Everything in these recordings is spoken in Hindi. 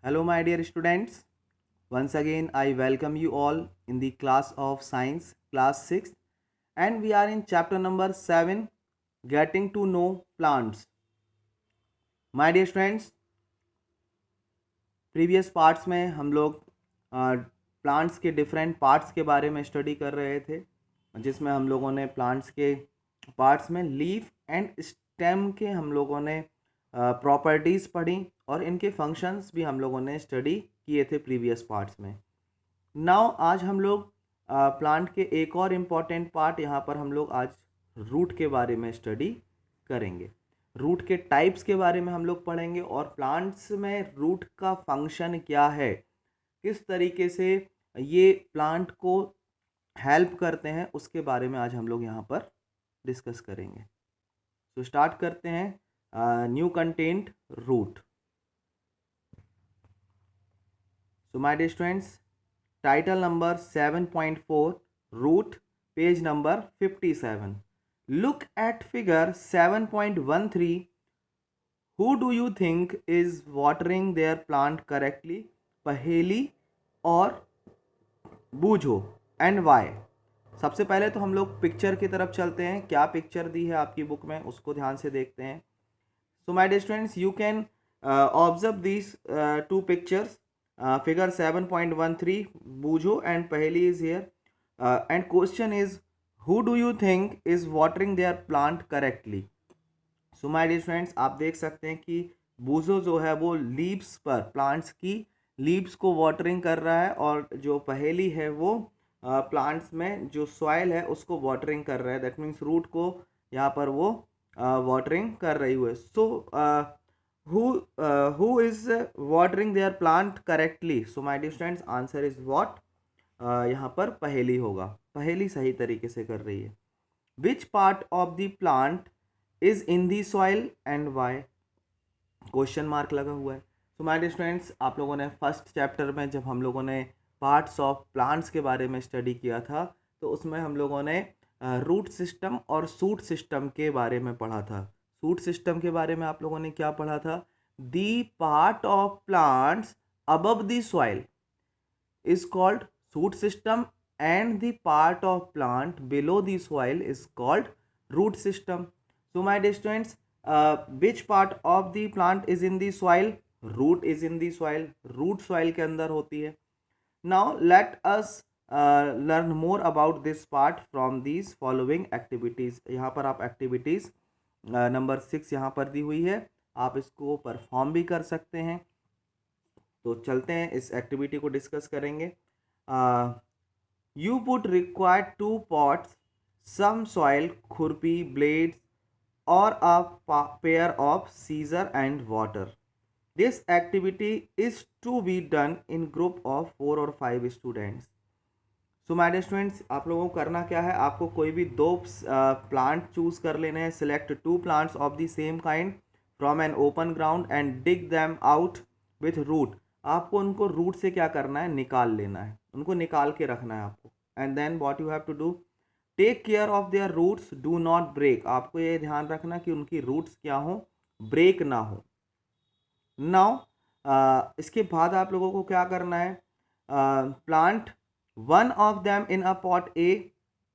Hello, my dear students. Once again, I welcome you all in the class of science, class 6, and we are in chapter number 7, getting to know plants. My dear students, previous parts में हम लोग प्लांट्स के डिफरेंट पार्ट्स के बारे में स्टडी कर रहे थे, जिसमें हम लोगों ने प्लांट्स के पार्ट्स में लीफ एंड स्टेम के हम लोगों ने प्रॉपर्टीज़ पढ़ी और इनके फंक्शंस भी हम लोगों ने स्टडी किए थे प्रीवियस पार्ट्स में। नाउ आज हम लोग प्लांट के एक और इम्पॉर्टेंट पार्ट यहाँ पर हम लोग आज रूट के बारे में स्टडी करेंगे। रूट के टाइप्स के बारे में हम लोग पढ़ेंगे और प्लांट्स में रूट का फंक्शन क्या है, किस तरीके से ये प्लांट को हेल्प करते हैं, उसके बारे में आज हम लोग यहाँ पर डिस्कस करेंगे। तो स्टार्ट करते हैं new content root. So my dear students, title number 7.4 root, page number 57। Look at figure 7.13. Who do you think is watering their plant correctly? पहेली और बूझो एंड वाई। सबसे पहले तो हम लोग पिक्चर की तरफ चलते हैं। क्या पिक्चर दी है आपकी बुक में, उसको ध्यान से देखते हैं। So my dear students, you can observe these two pictures. Figure 7.13 बूझो एंड पहेली is here and question is Who do you think is watering their plant correctly? So my dear friends, आप देख सकते हैं कि बूझो जो है वो लीव्स पर, प्लांट्स की लीव्स को वाटरिंग कर रहा है, और जो पहेली है वो प्लांट्स में जो सॉइल है उसको वाटरिंग कर रहा है। दैट मीन्स रूट को यहाँ पर वो वाटरिंग कर रही हुई है। सो who is watering their plant correctly? So my dear friends, answer is what? यहाँ पर पहेली होगा, पहेली सही तरीके से कर रही है। Which part of the plant is in the soil and why? Question mark लगा हुआ है। सो माय डियर स्टूडेंट्स, आप लोगों ने फर्स्ट चैप्टर में जब हम लोगों ने पार्ट्स ऑफ प्लांट्स के बारे में स्टडी किया था, तो उसमें हम लोगों ने रूट सिस्टम और सूट सिस्टम के बारे में पढ़ा था। सूट सिस्टम के बारे में आप लोगों ने क्या पढ़ा था? The part of plants above the soil is called shoot system and the part of plant below the soil is called root system. So my dear students, which part of the plant is in the soil? Root is in the soil. Root soil के अंदर होती है। Now let us learn more about this part from these following activities. यहाँ पर आप activities नंबर 6 यहाँ पर दी हुई है, आप इसको परफॉर्म भी कर सकते हैं। तो चलते हैं, इस एक्टिविटी को डिस्कस करेंगे। You would require 2 pots, some soil, खुरपी, ब्लेड्स और a pair of scissor and water. This activity is to be done in group of 4 और 5 students. So my dear students, आप लोगों को करना क्या है? आपको कोई भी 2 प्लांट चूज कर लेने हैं। Select 2 plants of the same kind from an open ground and dig them out with root. आपको उनको रूट से क्या करना है? निकाल लेना है, उनको निकाल के रखना है आपको। And then what you have to do, take care of their roots, do not break. आपको ये ध्यान रखना कि उनकी रूट्स क्या हो, ब्रेक ना हो। नाउ इसके बाद आप लोगों को क्या करना है? Plant one of them in a pot A,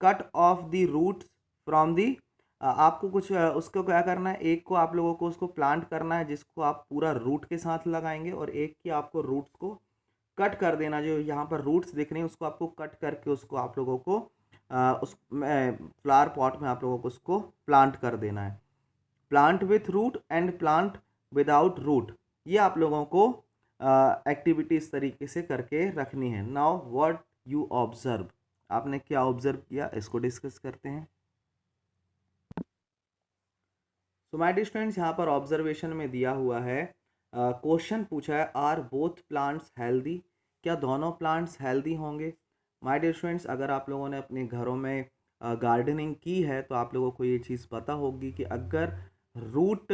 cut off the roots from the. आपको कुछ उसको क्या करना है? एक को आप लोगों को उसको प्लांट करना है जिसको आप पूरा रूट के साथ लगाएंगे, और एक की आपको रूट्स को कट कर देना। जो यहाँ पर रूट्स दिख रही हैं उसको आपको कट करके उसको आप लोगों को उस फ्लावर पॉट में आप लोगों को उसको प्लांट कर देना है। Plant with root and plant without root, ये आप लोगों को एक्टिविटी इस तरीके से करके रखनी है। नाउ व्हाट यू ऑब्जर्व, आपने क्या ऑब्जर्व किया, इसको डिस्कस करते हैं। सो माय डियर स्टूडेंट्स, यहाँ पर ऑब्जर्वेशन में दिया हुआ है, क्वेश्चन पूछा है, आर बोथ प्लांट्स हेल्दी? क्या दोनों प्लांट्स हेल्दी होंगे? माय डियर स्टूडेंट्स, अगर आप लोगों ने अपने घरों में गार्डनिंग की है तो आप लोगों को ये चीज़ पता होगी कि अगर रूट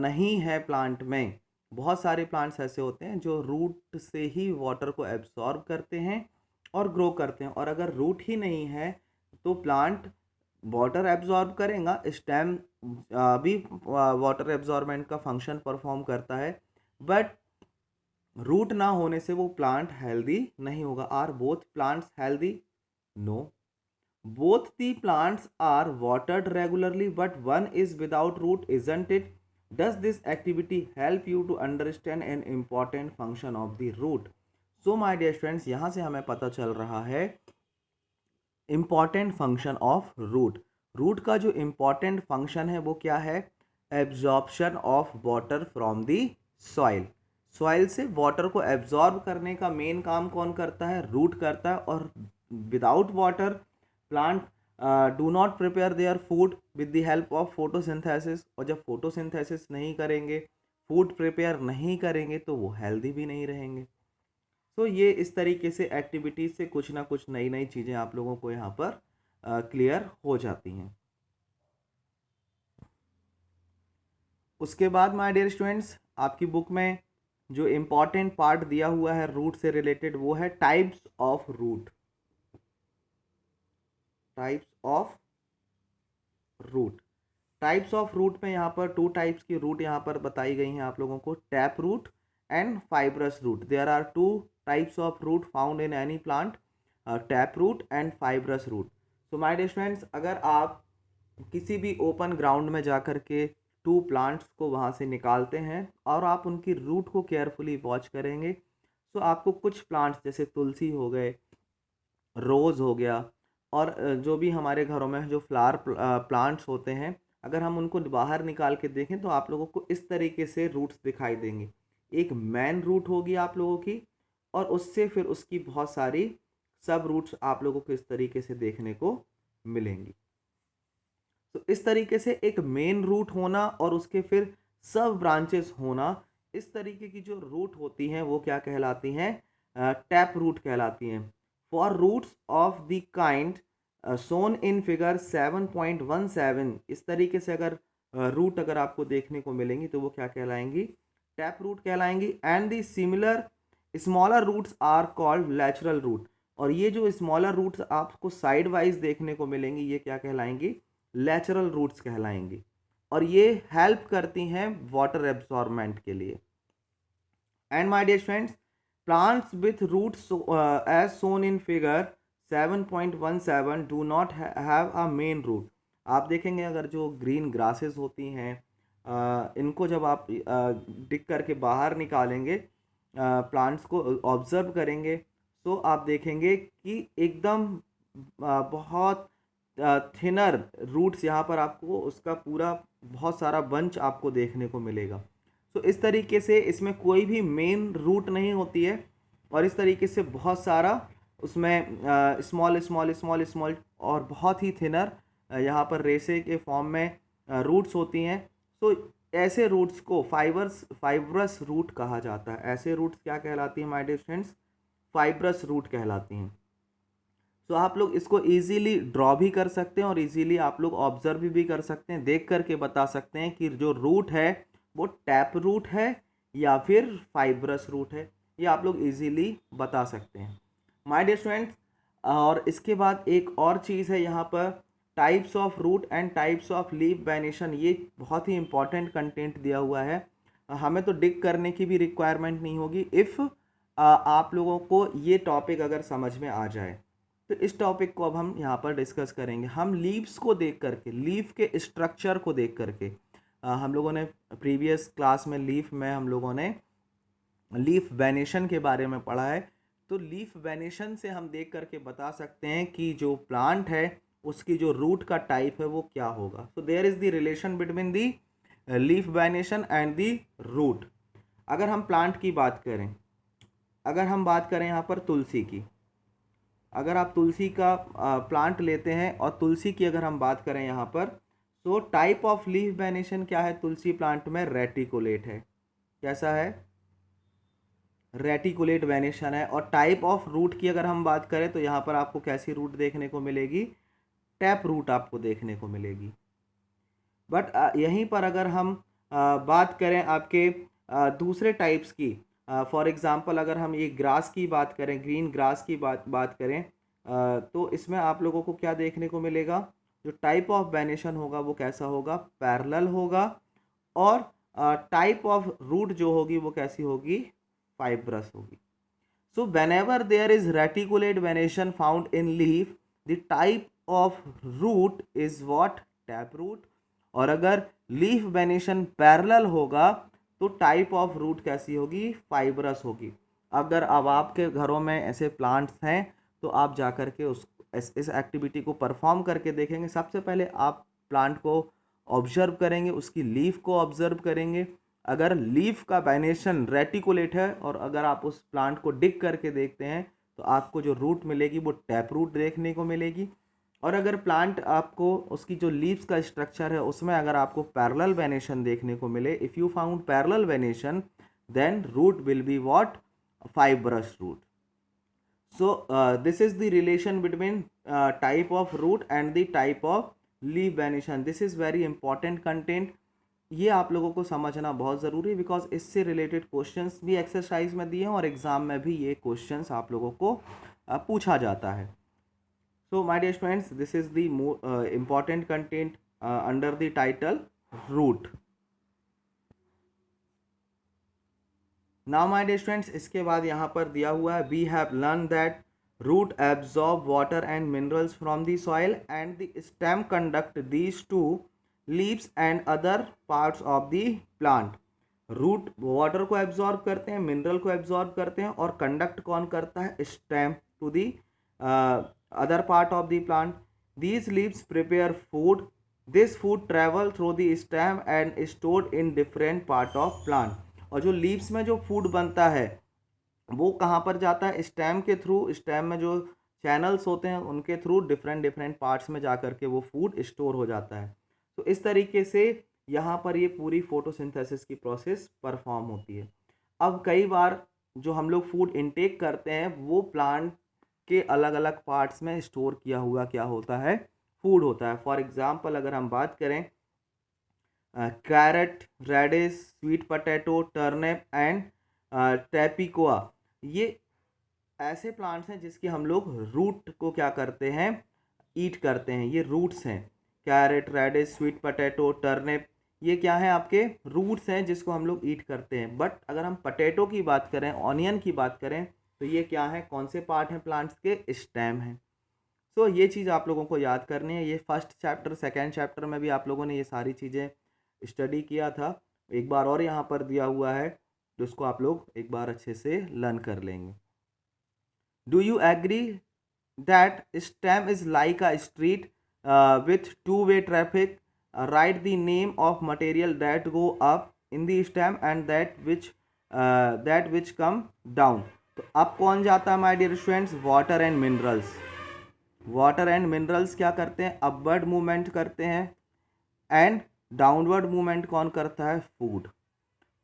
नहीं है प्लांट में, बहुत सारे प्लांट्स ऐसे होते हैं जो रूट से ही वाटर को एब्जॉर्ब करते हैं और ग्रो करते हैं, और अगर रूट ही नहीं है तो प्लांट वाटर एब्जॉर्ब करेगा, स्टेम भी वाटर एब्जॉर्बेंट का फंक्शन परफॉर्म करता है, बट रूट ना होने से वो प्लांट हेल्दी नहीं होगा। Are both plants healthy? No. Both the plants are watered regularly but one is without root, isn't it? Does this activity help you to understand an important function of the root? So my dear students, यहाँ से हमें पता चल रहा है important function of root. Root का जो इम्पॉर्टेंट फंक्शन है वो क्या है? Absorption of water from the soil. Soil से वाटर को एब्जॉर्ब करने का मेन काम कौन करता है? रूट करता है। और without water plant do not prepare their food with the help of photosynthesis. और जब फोटोसिंथेसिस नहीं करेंगे, फूड प्रिपेयर नहीं करेंगे, तो वो हेल्दी भी नहीं रहेंगे। तो ये इस तरीके से एक्टिविटीज़ से कुछ ना कुछ नई नई चीज़ें आप लोगों को यहाँ पर क्लियर हो जाती हैं। उसके बाद माय डियर स्टूडेंट्स, आपकी बुक में जो इम्पॉर्टेंट पार्ट दिया हुआ है रूट से रिलेटेड वो है types of root. Types of root. Types of root में यहाँ पर 2 टाइप्स की रूट यहाँ पर बताई गई हैं आप लोगों को, tap root and fibrous root. There are 2 types of root found in any plant, tap root and fibrous root. So my dear students, अगर आप किसी भी ओपन ग्राउंड में जा कर के 2 प्लांट्स को वहाँ से निकालते हैं और आप उनकी रूट को केयरफुली वॉच करेंगे, तो आपको कुछ प्लांट्स जैसे तुलसी हो गए, रोज़ हो गया, और जो भी हमारे घरों में जो फ्लावर प्लांट्स होते हैं, अगर हम उनको बाहर निकाल के देखें तो आप लोगों को इस तरीके से रूट्स दिखाई देंगे। एक मेन रूट होगी आप लोगों की, और उससे फिर उसकी बहुत सारी सब रूट्स आप लोगों को इस तरीके से देखने को मिलेंगी। तो इस तरीके से एक मेन रूट होना और उसके फिर सब ब्रांचेस होना, इस तरीके की जो रूट होती हैं वो क्या कहलाती हैं? टैप रूट कहलाती हैं। For roots of the kind shown in figure 7.17, इस तरीके से अगर रूट अगर आपको देखने को मिलेंगी तो वो क्या कहलाएंगी? टैप रूट कहलाएंगी। And the similar smaller roots are called lateral root. और ये जो स्मॉलर रूट्स आपको साइड वाइज देखने को मिलेंगी ये क्या कहलाएंगी? लैचरल रूट्स कहलाएंगी। और ये हेल्प करती हैं वाटर एब्सॉर्बमेंट के लिए। And my dear friends, plants with roots as shown in figure 7.17 do not have a main root. आप देखेंगे अगर जो ग्रीन ग्रासेस होती हैं, इनको जब आप डिग करके बाहर निकालेंगे, प्लांट्स को ऑब्जर्व करेंगे, तो आप देखेंगे कि एकदम बहुत थिनर रूट्स यहाँ पर आपको उसका पूरा बहुत सारा बंच आपको देखने को मिलेगा। तो इस तरीके से इसमें कोई भी मेन रूट नहीं होती है, और इस तरीके से बहुत सारा उसमें स्मॉल स्मॉल स्मॉल स्मॉल और बहुत ही थिनर यहाँ पर रेसे के फॉर्म में रूट्स होती हैं। तो ऐसे रूट्स को फाइब्रस रूट कहा जाता है। ऐसे रूट्स क्या कहलाती हैं my dear friends? Fibrous root कहलाती हैं। तो आप लोग इसको इजीली ड्रॉ भी कर सकते हैं और इजीली आप लोग ऑब्जर्व भी कर सकते हैं, देख करके बता सकते हैं कि जो रूट है वो टैप रूट है या फिर फाइब्रस रूट है। ये आप लोग इजीली बता सकते हैं माय डियर स्टूडेंट्स। और इसके बाद एक और चीज़ है यहाँ पर, types of root and types of leaf venation. ये बहुत ही इंपॉर्टेंट कंटेंट दिया हुआ है, हमें तो डिग करने की भी रिक्वायरमेंट नहीं होगी इफ़ आप लोगों को ये टॉपिक अगर समझ में आ जाए। तो इस टॉपिक को अब हम यहाँ पर डिस्कस करेंगे। हम लीव्स को देख करके, लीफ के स्ट्रक्चर को देख करके, हम लोगों ने प्रीवियस क्लास में लीफ में हम लोगों ने लीफ वेनेशन के बारे में पढ़ा है। तो लीफ वेनेशन से हम देख करके बता सकते हैं कि जो प्लांट है उसकी जो रूट का टाइप है वो क्या होगा। So there is the relation between the leaf venation and the root. अगर हम प्लांट की बात करें, अगर हम बात करें यहाँ पर तुलसी की, अगर आप तुलसी का प्लांट लेते हैं और तुलसी की अगर हम बात करें यहाँ पर, तो टाइप ऑफ लीफ वेनेशन क्या है तुलसी प्लांट में? रेटिकुलेट है। कैसा है? रेटिकुलेट वेनेशन है। और टाइप ऑफ रूट की अगर हम बात करें तो यहाँ पर आपको कैसी रूट देखने को मिलेगी? टैप रूट आपको देखने को मिलेगी। बट यहीं पर अगर हम बात करें आपके दूसरे टाइप्स की, फॉर एग्ज़ाम्पल अगर हम ये ग्रास की बात करें, ग्रीन ग्रास की बात करें, तो इसमें आप लोगों को क्या देखने को मिलेगा? जो टाइप ऑफ वेनेशन होगा वो कैसा होगा? पैरेलल होगा। और टाइप ऑफ रूट जो होगी वो कैसी होगी? fibrous होगी. So whenever there is reticulate venation found in leaf, the type of root is what? Taproot. और अगर लीफ वेनेशन पैरेलल होगा तो टाइप ऑफ रूट कैसी होगी? फाइब्रस होगी. अगर अब आपके घरों में ऐसे प्लांट्स हैं तो आप जा कर के इस एक्टिविटी को परफॉर्म करके देखेंगे. सबसे पहले आप प्लांट को ऑब्जर्व करेंगे, उसकी लीफ को ऑब्जर्व करेंगे. अगर लीफ का वेनेशन रेटिकुलेट है और अगर आप उस प्लांट को डिग करके देखते हैं तो आपको जो रूट मिलेगी वो टैप रूट देखने को मिलेगी. और अगर प्लांट आपको उसकी जो लीव्स का स्ट्रक्चर है उसमें अगर आपको पैरेलल वेनेशन देखने को मिले, if you found parallel venation then root will be what? Fibrous root. So this is the relation between type of root and the type of leaf venation. This is very important content. ये आप लोगों को समझना बहुत ज़रूरी है बिकॉज इससे रिलेटेड क्वेश्चंस भी एक्सरसाइज में दिए हैं और एग्ज़ाम में भी ये क्वेश्चंस आप लोगों को पूछा जाता है. So my dear students, this is the important content under the title root. Now my dear students, इसके बाद यहाँ पर दिया हुआ है we have learn that root absorb water and minerals from the soil and the stem conduct these to leaves and other parts of the plant. Root water को एब्जॉर्ब करते हैं, मिनरल को एब्जॉर्ब करते हैं और कंडक्ट कौन करता है? Stem to the other part of the plant. These leaves prepare food. This food travel through the stem and stored in different part of plant. और जो लीव्स में जो फूड बनता है वो कहाँ पर जाता है? स्टेम के थ्रू. स्टेम में जो चैनल्स होते हैं उनके थ्रू डिफरेंट पार्ट्स में जा कर के वो फूड स्टोर हो जाता है. तो इस तरीके से यहाँ पर ये पूरी फोटोसिंथेसिस की प्रोसेस परफॉर्म होती है. अब कई बार जो हम लोग फूड इनटेक करते हैं वो प्लांट के अलग अलग पार्ट्स में स्टोर किया हुआ क्या होता है? फूड होता है. फॉर एग्जाम्पल अगर हम बात करें carrot, radish, sweet potato, turnip and tapioca, ये ऐसे प्लांट्स हैं जिसके हम लोग रूट को क्या करते हैं? ईट करते हैं. ये रूट्स हैं. Carrot, radish, sweet potato, turnip, ये क्या हैं? आपके रूट्स हैं जिसको हम लोग ईट करते हैं. बट अगर हम पोटैटो की बात करें, ऑनियन की बात करें तो ये क्या है? कौन से पार्ट हैं प्लांट्स के? स्टेम हैं. सो ये चीज़ आप लोगों को याद करनी है. ये फर्स्ट चैप्टर, सेकेंड चैप्टर में भी आप लोगों ने ये सारी चीज़ें स्टडी किया था. एक बार और यहाँ पर दिया हुआ है जिसको आप लोग एक बार अच्छे से लर्न कर लेंगे. Do you agree that stem is like a street with two way traffic? Write the name of material that go up in the stem and that which come down. तो अब कौन जाता है my dear students? Water and minerals. Water and minerals क्या करते हैं? अपवर्ड मूवमेंट करते हैं. एंड डाउनवर्ड मूवमेंट कौन करता है? फूड.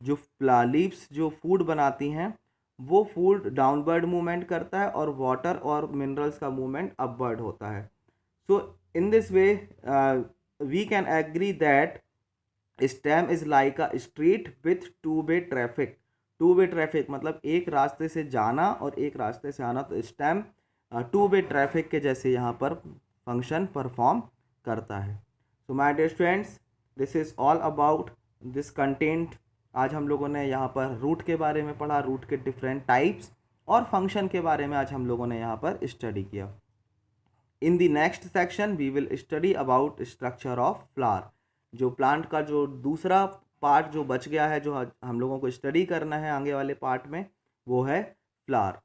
जो लीव्स जो फूड बनाती हैं वो फूड डाउनवर्ड मूवमेंट करता है और वाटर और मिनरल्स का मूवमेंट अपवर्ड होता है. So in this way we can agree that stem is like a street with two way traffic. Two way traffic मतलब एक रास्ते से जाना और एक रास्ते से आना. तो स्टेम टू वे ट्रैफिक के जैसे यहाँ पर फंक्शन परफॉर्म करता है. So my dear students, this is all about this content. आज हम लोगों ने यहाँ पर रूट के बारे में पढ़ा, रूट के डिफरेंट टाइप्स और फंक्शन के बारे में आज हम लोगों ने यहाँ पर स्टडी किया. In the next section we will study about structure of flower. जो प्लांट का जो दूसरा पार्ट जो बच गया है, जो हम लोगों को स्टडी करना है आगे वाले पार्ट में, वो है flower.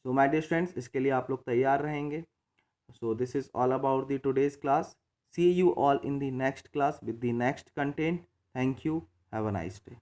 So my dear students, इसके लिए आप लोग तैयार रहेंगे. So this is all about the today's class. See you all in the next class with the next content. Thank you. Have a nice day.